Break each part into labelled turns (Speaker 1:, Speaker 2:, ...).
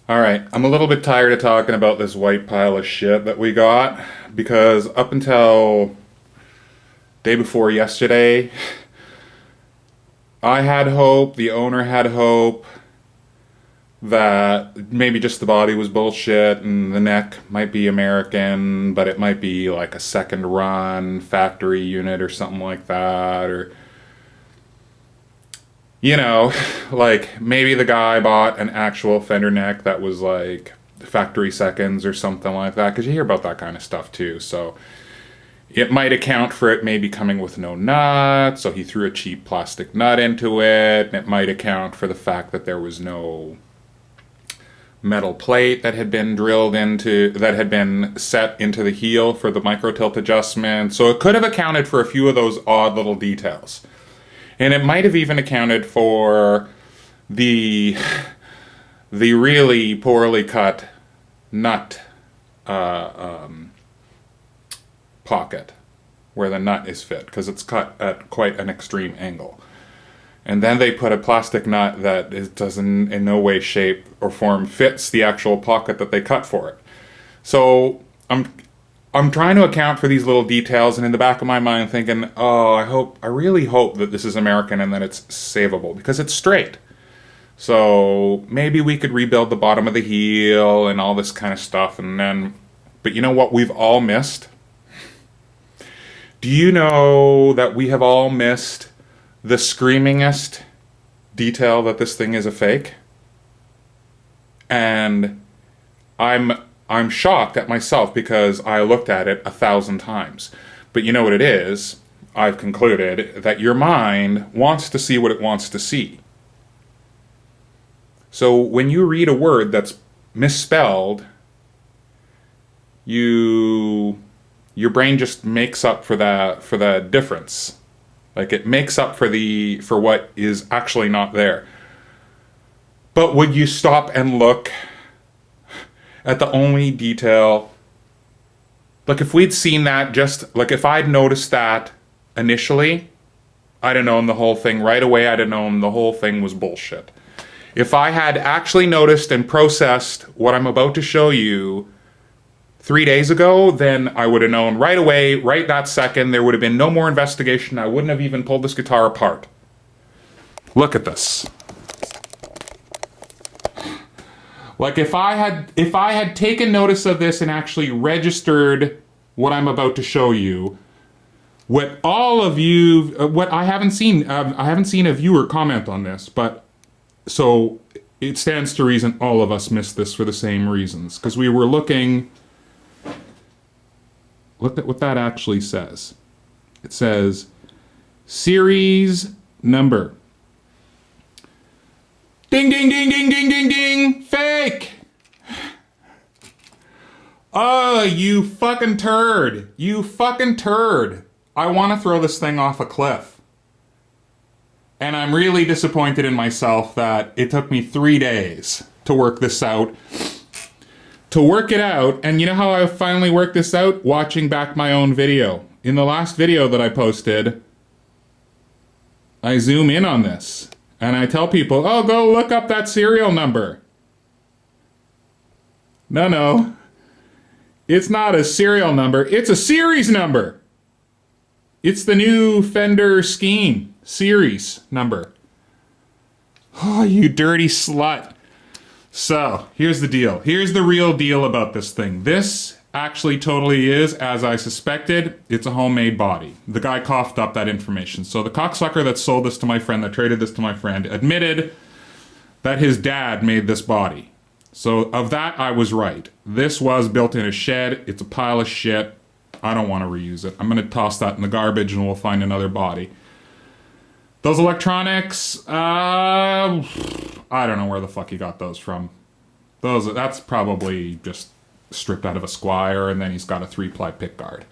Speaker 1: All right, I'm a little bit tired of talking about this white pile of shit that we got because up until day before yesterday, I had hope, the owner had hope that maybe just the body was bullshit and the neck might be American, but it might be like a second run factory unit or something like that, or like maybe the guy bought an actual fender neck that was like factory seconds or something like that, because you hear about that kind of stuff too. So it might account for it maybe coming with no nut, so he threw a cheap plastic nut into it. And it might account for the fact that there was no metal plate that had been set into the heel for the micro tilt adjustment. So it could have accounted for a few of those odd little details. And it might have even accounted for the really poorly cut nut pocket where the nut is fit, because it's cut at quite an extreme angle. And then they put a plastic nut that doesn't in no way, shape, or form fits the actual pocket that they cut for it. So I'm trying to account for these little details, and in the back of my mind thinking, oh, I really hope that this is American and that it's savable, because it's straight. So maybe we could rebuild the bottom of the heel and all this kind of stuff, but you know what we've all missed? Do you know that we have all missed the screamingest detail that this thing is a fake? And I'm shocked at myself because I looked at it 1,000 times. But you know what it is? I've concluded that your mind wants to see what it wants to see. So when you read a word that's misspelled, your brain just makes up for the difference. Like it makes up for what is actually not there. But would you stop and look at the only detail? Like if we'd seen that, just like if I'd noticed that initially, I'd have known the whole thing right away. I'd have known the whole thing was bullshit. If I had actually noticed and processed what I'm about to show you 3 days ago, then I would have known right away, right that second. There would have been no more investigation. I wouldn't have even pulled this guitar apart. Look at this. Like if I had taken notice of this and actually registered what I'm about to show you, what all of you, what I haven't seen a viewer comment on this, but so it stands to reason all of us missed this for the same reasons, because we were looking. Look at what that actually says. It says series number. Ding, ding, ding, ding, ding, ding, ding. Fake. Oh, you fucking turd. You fucking turd. I want to throw this thing off a cliff. And I'm really disappointed in myself that it took me 3 days to work this out. To work it out, and you know how I finally worked this out? Watching back my own video. In the last video that I posted, I zoom in on this, and I tell people, oh, go look up that serial number. No. It's not a serial number, it's a series number. It's the new Fender Scheme series number. Oh, you dirty slut. So, here's the deal. Here's the real deal about this thing. This actually totally is, as I suspected, it's a homemade body. The guy coughed up that information. So the cocksucker that sold this to my friend, that traded this to my friend, admitted that his dad made this body. So of that, I was right. This was built in a shed. It's a pile of shit. I don't want to reuse it. I'm going to toss that in the garbage and we'll find another body. Those electronics, I don't know where the fuck he got those from. That's probably just stripped out of a Squire, and then he's got a 3-ply pickguard.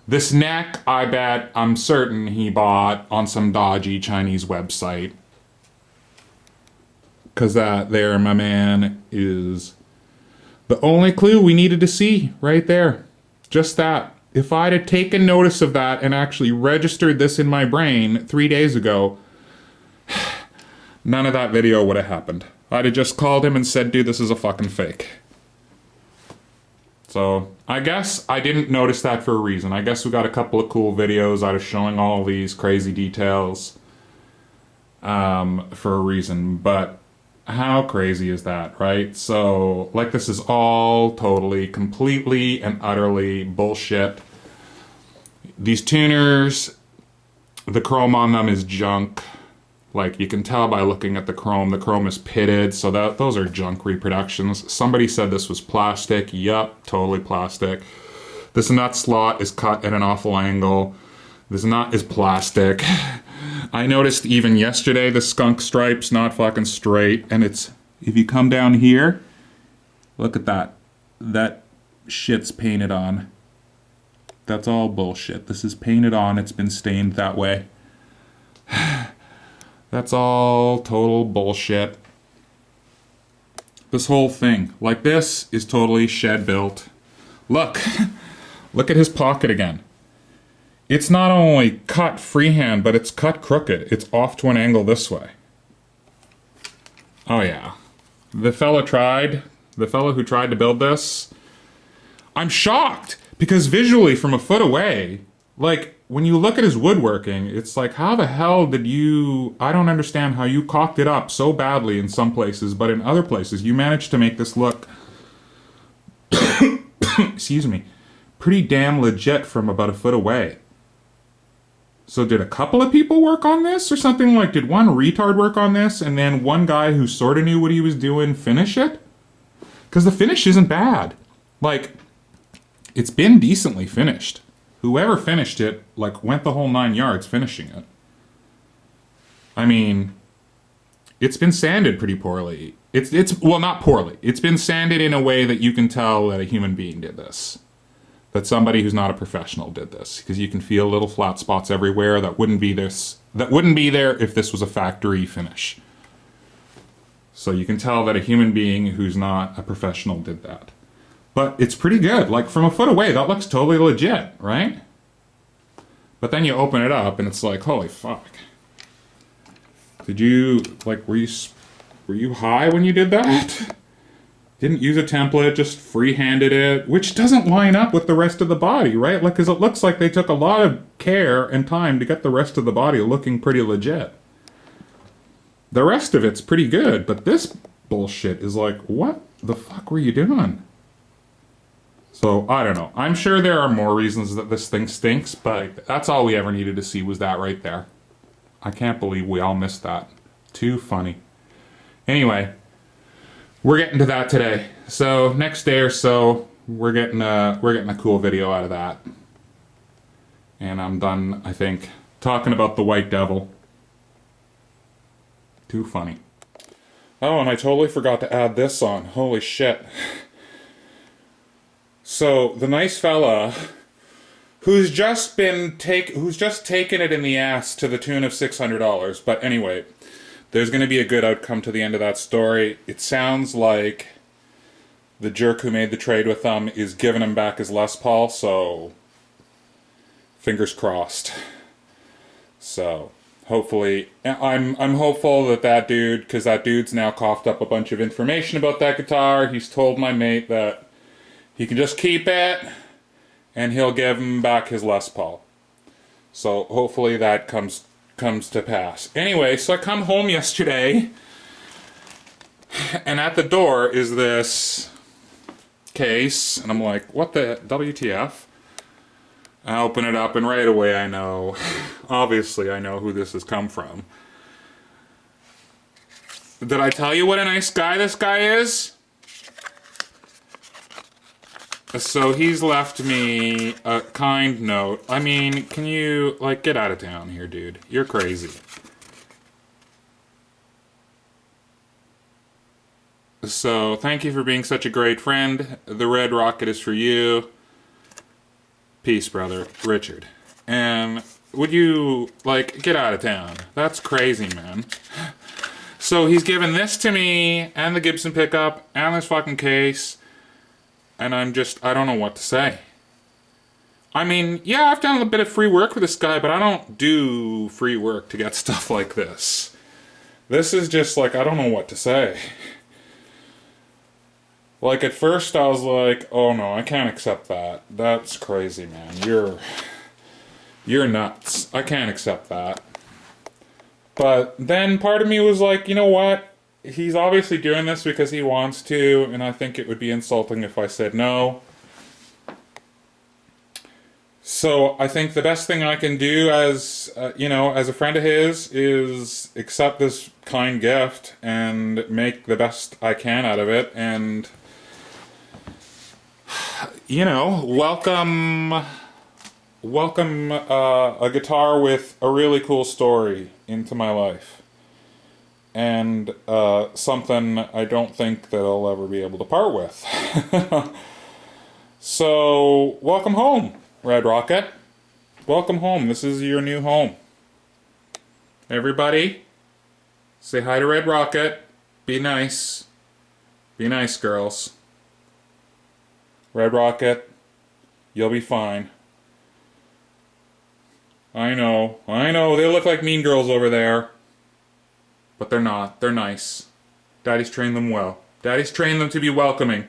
Speaker 1: This neck, I'm certain he bought on some dodgy Chinese website. Because that there, my man, is the only clue we needed to see right there. Just that. If I'd have taken notice of that and actually registered this in my brain 3 days ago, none of that video would have happened. I'd have just called him and said, dude, this is a fucking fake. So I guess I didn't notice that for a reason. I guess we got a couple of cool videos out of showing all these crazy details for a reason. But how crazy is that, right? So, like, this is all totally, completely, and utterly bullshit. These tuners, the chrome on them is junk. Like, you can tell by looking at the chrome is pitted, so those are junk reproductions. Somebody said this was plastic. Yup, totally plastic. This nut slot is cut at an awful angle. This nut is plastic. I noticed even yesterday the skunk stripe's not fucking straight, and it's, if you come down here, look at that. That shit's painted on. That's all bullshit. This is painted on, it's been stained that way. That's all total bullshit. This whole thing, like, this is totally shed built. Look, look at his pocket again. It's not only cut freehand, but it's cut crooked. It's off to an angle this way. Oh yeah. The fellow who tried to build this, I'm shocked, because visually from a foot away, like, when you look at his woodworking, it's like, how the hell did you... I don't understand how you cocked it up so badly in some places, but in other places, you managed to make this look... excuse me. Pretty damn legit from about a foot away. So did a couple of people work on this or something? Like, did one retard work on this and then one guy who sort of knew what he was doing finish it? Because the finish isn't bad. Like, it's been decently finished. Whoever finished it, like, went the whole 9 yards finishing it. I mean, it's been sanded pretty poorly. Well, not poorly. It's been sanded in a way that you can tell that a human being did this. That somebody who's not a professional did this. Because you can feel little flat spots everywhere that wouldn't be there if this was a factory finish. So you can tell that a human being who's not a professional did that. But it's pretty good. Like, from a foot away, that looks totally legit, right? But then you open it up, and it's like, holy fuck. Did you, like, were you high when you did that? Didn't use a template, just free-handed it, which doesn't line up with the rest of the body, right? Like, because it looks like they took a lot of care and time to get the rest of the body looking pretty legit. The rest of it's pretty good, but this bullshit is like, what the fuck were you doing? So, I don't know. I'm sure there are more reasons that this thing stinks, but that's all we ever needed to see was that right there. I can't believe we all missed that. Too funny. Anyway, we're getting to that today. So, next day or so, we're getting a cool video out of that. And I'm done, I think, talking about the White Devil. Too funny. Oh, and I totally forgot to add this on. Holy shit. So, the nice fella who's just taken it in the ass to the tune of $600. But anyway, there's going to be a good outcome to the end of that story. It sounds like the jerk who made the trade with them is giving him back his Les Paul, so fingers crossed. So, hopefully, I'm hopeful that dude, because that dude's now coughed up a bunch of information about that guitar. He's told my mate that he can just keep it, and he'll give him back his Les Paul. So hopefully that comes to pass. Anyway, so I come home yesterday, and at the door is this case, and I'm like, what the WTF? I open it up, and right away I know, obviously I know who this has come from. Did I tell you what a nice guy this guy is? So he's left me a kind note. I mean, can you, like, get out of town here, dude. You're crazy. So, thank you for being such a great friend. The red rocket is for you. Peace, brother. Richard. And would you, like, get out of town? That's crazy, man. So he's given this to me, and the Gibson pickup, and this fucking case. And I don't know what to say. I mean, yeah, I've done a bit of free work with this guy, but I don't do free work to get stuff like this. This is just like, I don't know what to say. Like, at first I was like, oh no, I can't accept that. That's crazy, man. You're nuts. I can't accept that. But then part of me was like, you know what? He's obviously doing this because he wants to, and I think it would be insulting if I said no. So I think the best thing I can do as, as a friend of his is accept this kind gift and make the best I can out of it, and, welcome a guitar with a really cool story into my life. And something I don't think that I'll ever be able to part with. So, welcome home, Red Rocket. Welcome home. This is your new home. Everybody, say hi to Red Rocket. Be nice. Be nice, girls. Red Rocket, you'll be fine. I know, they look like mean girls over there. But they're not. They're nice. Daddy's trained them well. Daddy's trained them to be welcoming.